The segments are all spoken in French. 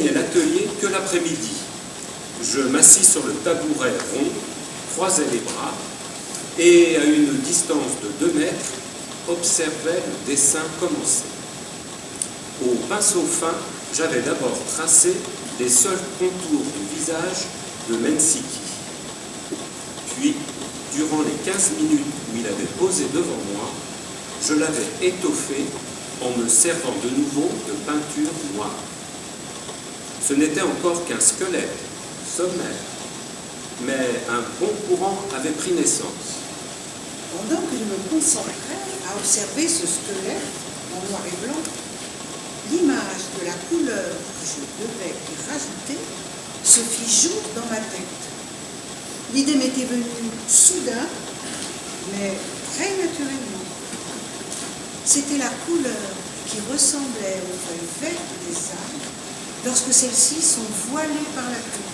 n'atteignais l'atelier que l'après-midi. Je m'assis sur le tabouret rond, croisais les bras et, à une distance de 2 mètres, observais le dessin commencer. Au pinceau fin, j'avais d'abord tracé les seuls contours du visage de Mensiki. Puis, durant les 15 minutes où il avait posé devant moi, je l'avais étoffé en me servant de nouveau de peinture noire. Ce n'était encore qu'un squelette sommaire, mais un bon courant avait pris naissance. Pendant que je me concentrais à observer ce squelette en noir et blanc, l'image de la couleur que je devais y rajouter se fit jour dans ma tête. L'idée m'était venue soudain, mais très naturellement. C'était la couleur qui ressemblait aux feuilles vertes des arbres lorsque celles-ci sont voilées par la pluie.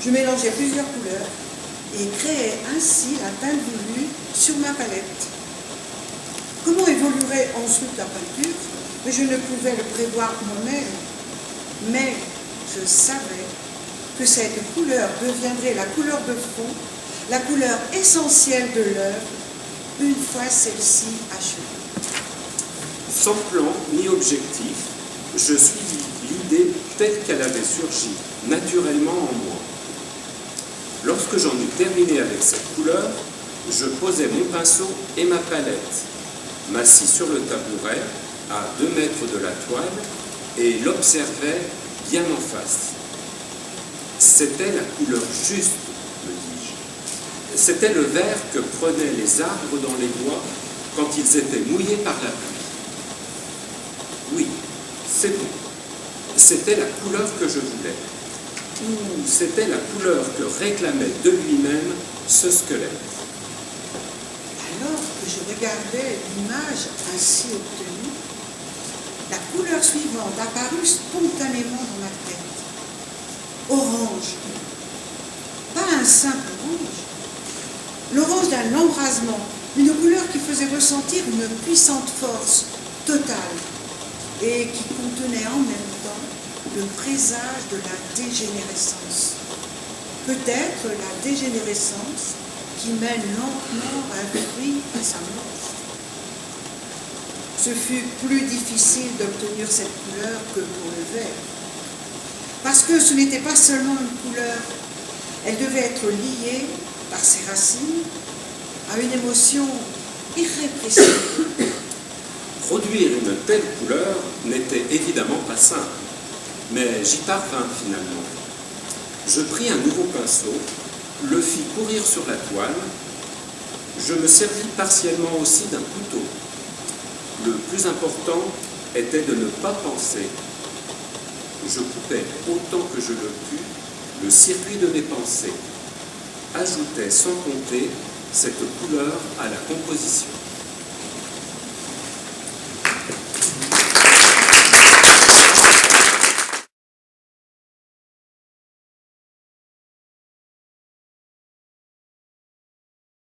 Je mélangeais plusieurs couleurs et créais ainsi la teinte voulue sur ma palette. Comment évoluerait ensuite la peinture? Mais je ne pouvais le prévoir moi-même. Mais je savais que cette couleur deviendrait la couleur de fond, la couleur essentielle de l'œuvre, une fois celle-ci achevée. Sans plan ni objectif, je suivis l'idée telle qu'elle avait surgi naturellement en moi. Lorsque j'en eus terminé avec cette couleur, je posai mon pinceau et ma palette, m'assis sur le tabouret à 2 mètres de la toile et l'observai bien en face. C'était la couleur juste, me dis-je. C'était le vert que prenaient les arbres dans les bois quand ils étaient mouillés par la pluie. Oui, c'est bon. C'était la couleur que je voulais. Ou c'était la couleur que réclamait de lui-même ce squelette. Alors que je regardais l'image ainsi obtenue, la couleur suivante apparut spontanément dans ma tête. Orange. Pas un simple orange. L'orange d'un embrasement, une couleur qui faisait ressentir une puissante force totale et qui contenait en même temps le présage de la dégénérescence. Peut-être la dégénérescence qui mène lentement un fruit à sa mort. Ce fut plus difficile d'obtenir cette couleur que pour le vert. Parce que ce n'était pas seulement une couleur, elle devait être liée, par ses racines, à une émotion irrépressible. Produire une telle couleur n'était évidemment pas simple, mais j'y parvins finalement. Je pris un nouveau pinceau, le fis courir sur la toile, je me servis partiellement aussi d'un couteau. Le plus important était de ne pas penser. Je coupais autant que je le pus le circuit de mes pensées, ajoutais sans compter cette couleur à la composition.